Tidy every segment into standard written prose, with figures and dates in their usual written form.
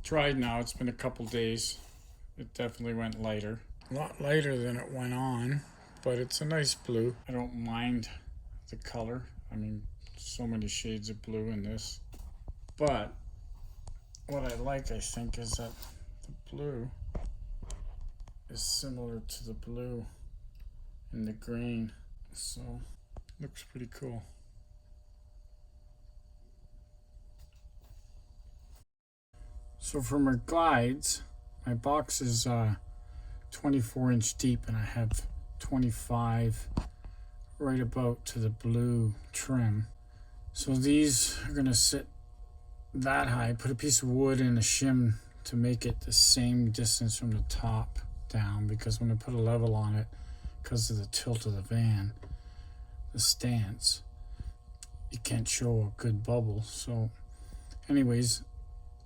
Tried now, it's been a couple days. It definitely went lighter. A lot lighter than it went on, but it's a nice blue. I don't mind the color. I mean, so many shades of blue in this. But what I like, I think, is that the blue is similar to the blue in the green. So, looks pretty cool. So for my glides, my box is 24 inch deep, and I have 25 right about to the blue trim. So these are going to sit that high. Put a piece of wood and a shim to make it the same distance from the top down, because when I put a level on it, because of the tilt of the van, the stance, you can't show a good bubble. So anyways,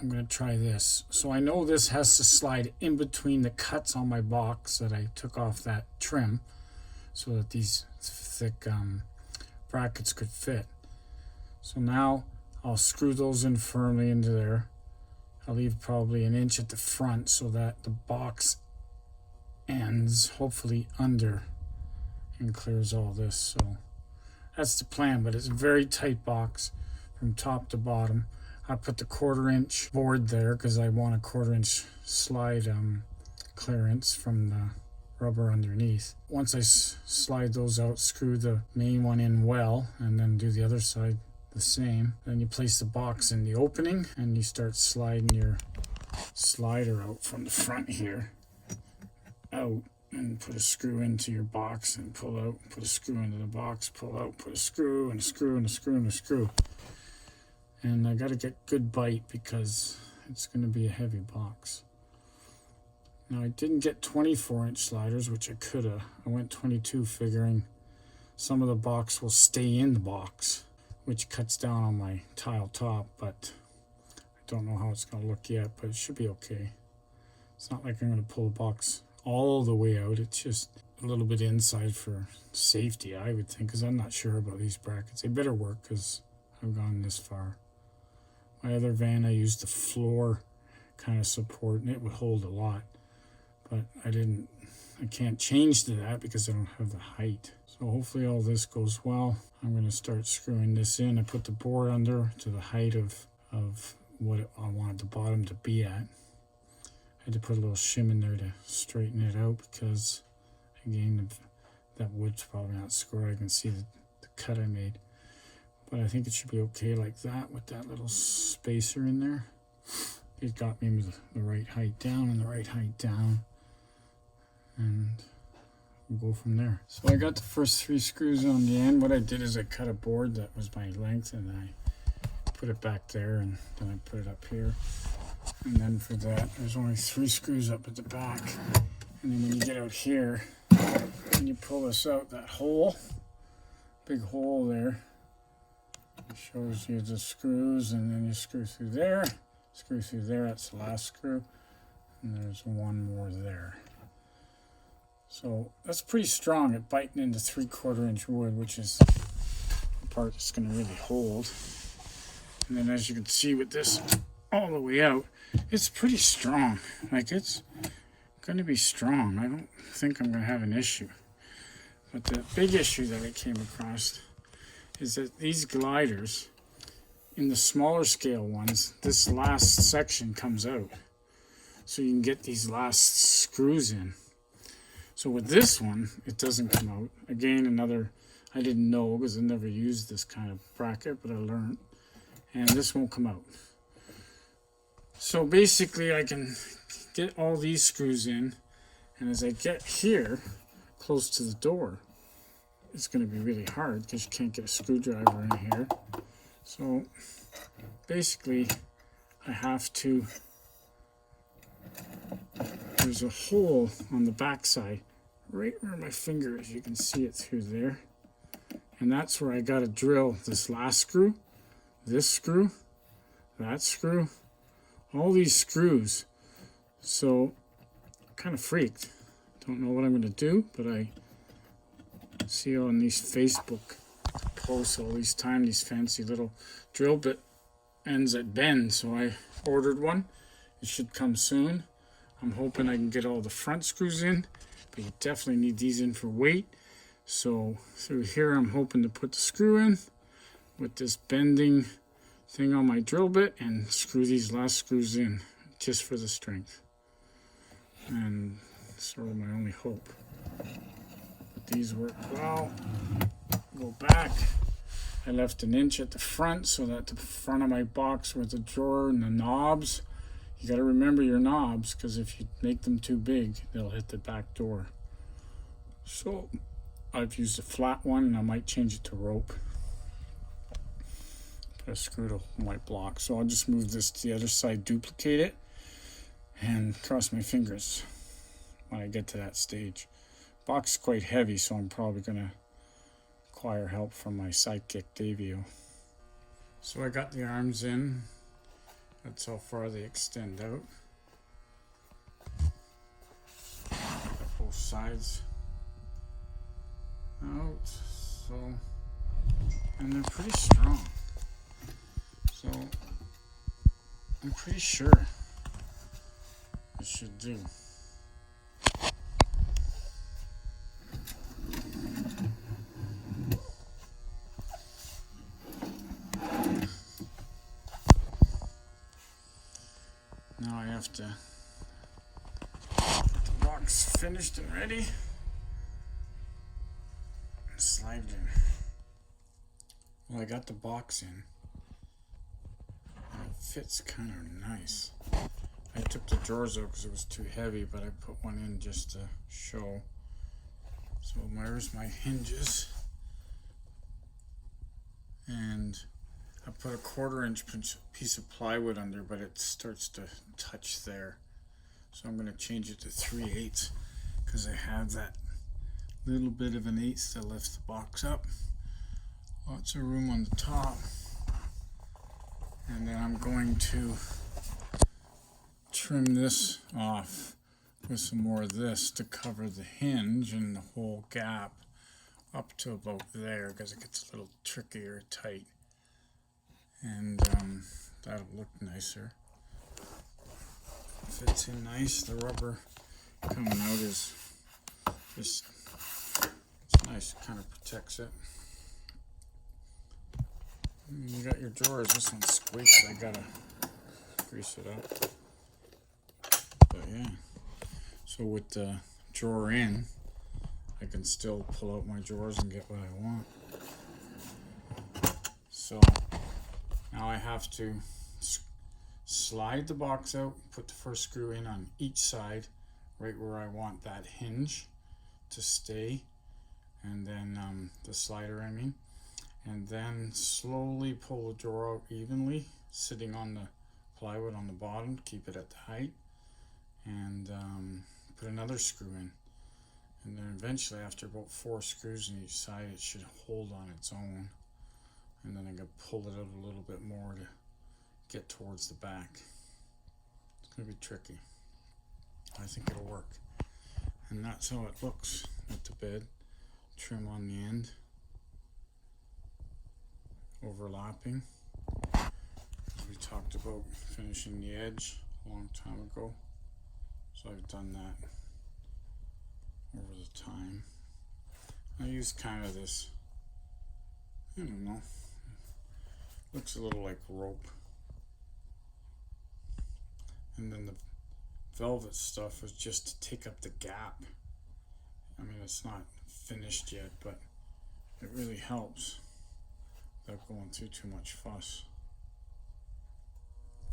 I'm going to try this. So I know this has to slide in between the cuts on my box that I took off that trim, so that these thick brackets could fit. So now I'll screw those in firmly into there. I'll leave probably an inch at the front so that the box ends hopefully under and clears all this. So that's the plan, but it's a very tight box from top to bottom. I put the 1/4 inch board there because I want a 1/4 inch slide clearance from the rubber underneath. Once I slide those out, screw the main one in well, and then do the other side the same. Then you place the box in the opening and you start sliding your slider out from the front here, out, and put a screw into your box and pull out, put a screw into the box, pull out, put a screw and a screw and a screw and a screw. And I got to get good bite because it's going to be a heavy box. Now I didn't get 24 inch sliders, which I could have. I went 22, figuring some of the box will stay in the box, which cuts down on my tile top, but I don't know how it's going to look yet, but it should be okay. It's not like I'm going to pull the box all the way out. It's just a little bit inside for safety, I would think, because I'm not sure about these brackets. They better work because I've gone this far. My other van, I used the floor kind of support, and it would hold a lot, but I can't change to that because I don't have the height. So hopefully all this goes well. I'm going to start screwing this in. I put the board under to the height of what I wanted the bottom to be at. I had to put a little shim in there to straighten it out because, again, that wood's probably not square. I can see the cut I made. But I think it should be okay like that with that little spacer in there. It got me the right height down and the right height down. And we'll go from there. So I got the first 3 screws on the end. What I did is I cut a board that was my length and I put it back there, and then I put it up here. And then for that, there's only 3 screws up at the back. And then when you get out here, and you pull this out, that hole, big hole there, shows you the screws, and then you screw through there, that's the last screw, and there's one more there. So that's pretty strong at biting into 3/4 inch wood, which is the part that's going to really hold. And then as you can see with this all the way out, it's pretty strong. Like, it's going to be strong. I don't think I'm going to have an issue. But the big issue that I came across is that these gliders, in the smaller scale ones, this last section comes out. So you can get these last screws in. So with this one, it doesn't come out. Again, another, I didn't know because I never used this kind of bracket, but I learned. And this won't come out. So basically I can get all these screws in, and as I get here, close to the door, it's going to be really hard because you can't get a screwdriver in here. So basically I have to, there's a hole on the back side right where my finger is. You can see it through there, and that's where I got to drill this last screw, this screw, that screw, all these screws. So kind of freaked. Don't know what I'm going to do, but I see on these Facebook posts all these time these fancy little drill bit ends that bend. So I ordered one, It should come soon. I'm hoping I can get all the front screws in, but you definitely need these in for weight. So through here, I'm hoping to put the screw in with this bending thing on my drill bit and screw these last screws in just for the strength. And sort of my only hope. But these work well. Go back. I left an inch at the front so that the front of my box with the drawer and the knobs, you got to remember your knobs, because if you make them too big, they'll hit the back door. So I've used a flat one, and I might change it to rope. Put a screw to hold my block. So I'll just move this to the other side, duplicate it, and cross my fingers when I get to that stage. Box is quite heavy, so I'm probably going to require help from my sidekick, Davio. So I got the arms in. That's how far they extend out. Got both sides out. So, and they're pretty strong. So I'm pretty sure it should do. Now I have to get the box finished and ready and slide it in. Well, I got the box in and it fits kind of nice. I took the drawers out because it was too heavy, but I put one in just to show. So there's my hinges, and I put a 1/4 inch piece of plywood under, but it starts to touch there. So I'm going to change it to 3/8 because I have that little bit of an 1/8 to lift the box up. Lots of room on the top. And then I'm going to trim this off with some more of this to cover the hinge and the whole gap up to about there, because it gets a little trickier tight. And that'll look nicer. Fits in nice. The rubber coming out is just, it's nice. It kind of protects it. And you got your drawers. This one squeaks. I gotta grease it up. But yeah. So with the drawer in, I can still pull out my drawers and get what I want. So now I have to slide the box out, put the first screw in on each side, right where I want that hinge to stay, and then the slider, I mean, and then slowly pull the drawer out evenly, sitting on the plywood on the bottom, keep it at the height, and put another screw in. And then eventually, after about 4 screws on each side, it should hold on its own. And then I can pull it out a little bit more to get towards the back. It's going to be tricky. I think it'll work. And that's how it looks with the bed. Trim on the end. Overlapping. We talked about finishing the edge a long time ago. So I've done that over the time. I use kind of this, I don't know, looks a little like rope. And then the velvet stuff is just to take up the gap. I mean, it's not finished yet, but it really helps without going through too much fuss.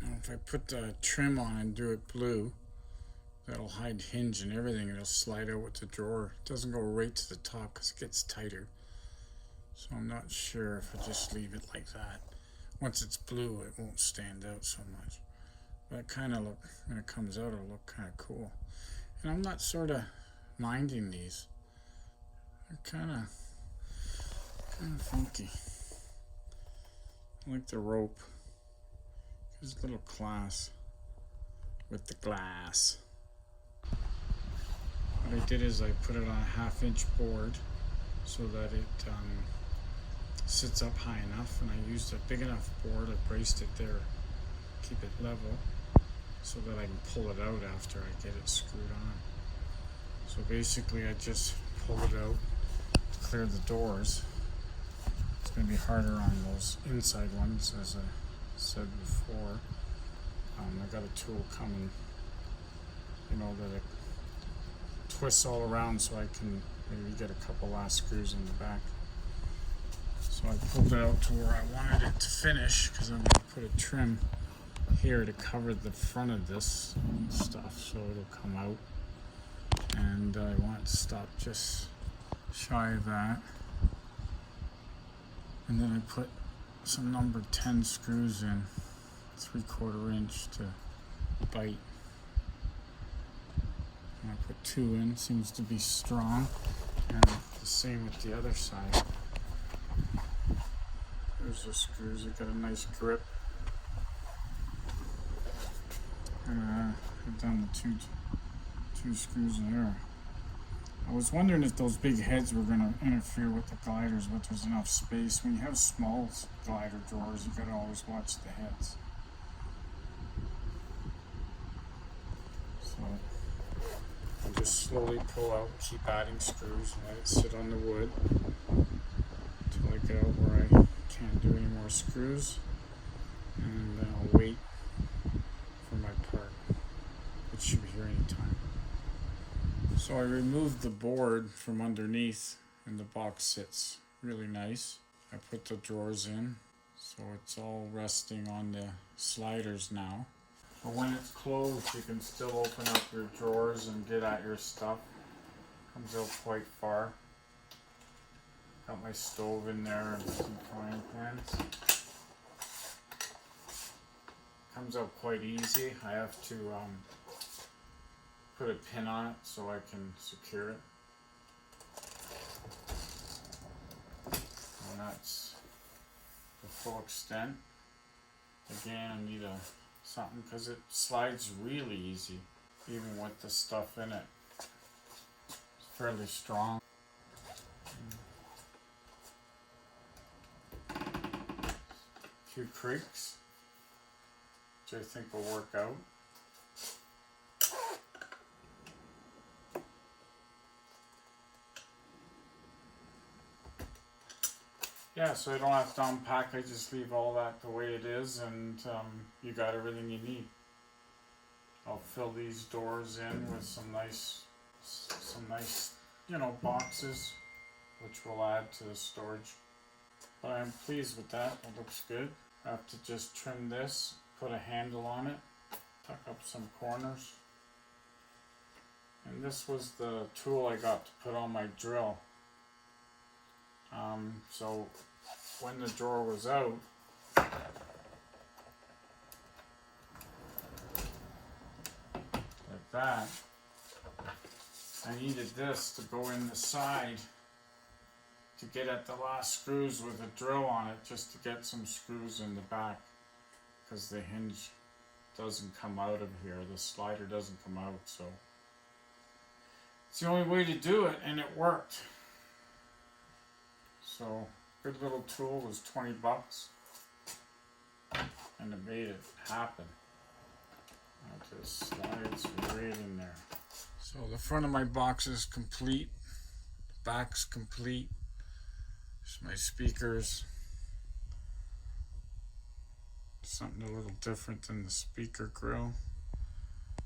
Now if I put the trim on and do it blue, that'll hide hinge and everything. It'll slide out with the drawer. It doesn't go right to the top because it gets tighter. So I'm not sure if I just leave it like that. Once it's blue, it won't stand out so much. But it kind of look, when it comes out, it'll look kind of cool. And I'm not sort of minding these. They're kind of funky. I like the rope. Gives a little class with the glass. What I did is I put it on a 1/2 inch board so that it sits up high enough, and I used a big enough board. I braced it there, keep it level, so that I can pull it out after I get it screwed on. So basically I just pull it out to clear the doors. It's going to be harder on those inside ones, as I said before. I got a tool coming, you know, that it twists all around so I can maybe get a couple last screws in the back. So I pulled it out to where I wanted it to finish, because I'm going to put a trim here to cover the front of this stuff so it'll come out. And I want it to stop just shy of that. And then I put some number 10 screws in, 3/4 inch to bite. And I put 2 in, seems to be strong. And the same with the other side. There's the screws, they got a nice grip. And I've done the two screws there. I was wondering if those big heads were going to interfere with the gliders, but there's enough space. When you have small glider drawers, you got to always watch the heads. So I'll just slowly pull out, keep adding screws, and let it sit on the wood until I get out where I can't do any more screws, and then I'll wait for my part, which should be here anytime. So I removed the board from underneath, and the box sits really nice. I put the drawers in, so it's all resting on the sliders now. But when it's closed, you can still open up your drawers and get at your stuff. Comes out quite far. Got my stove in there and some frying pans. Comes out quite easy. I have to put a pin on it so I can secure it. And that's the full extent. Again, I need something because it slides really easy, even with the stuff in it. It's fairly strong. A few creaks, which I think will work out. Yeah, so I don't have to unpack, I just leave all that the way it is, and you got everything you need. I'll fill these doors in with some nice, you know, boxes, which will add to the storage. But I'm pleased with that, it looks good. I have to just trim this, put a handle on it, tuck up some corners. And this was the tool I got to put on my drill. So when the drawer was out, like that, I needed this to go in the side to get at the last screws with a drill on it, just to get some screws in the back, because the hinge doesn't come out of here, the slider doesn't come out, so it's the only way to do it, and it worked. So, good little tool, was 20 bucks, and it made it happen. It just slides right in there. So the front of my box is complete, the back's complete. There's my speakers. Something a little different than the speaker grill.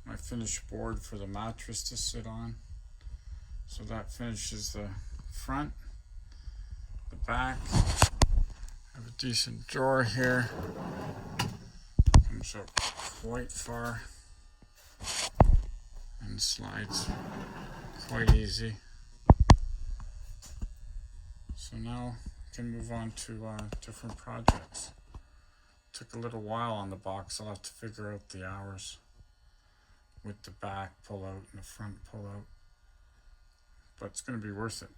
My finished board for the mattress to sit on. So that finishes the front. The back, I have a decent drawer here, comes up quite far and slides quite easy. So now I can move on to different projects. Took a little while on the box, I'll have to figure out the hours with the back pull out and the front pull out, but it's going to be worth it.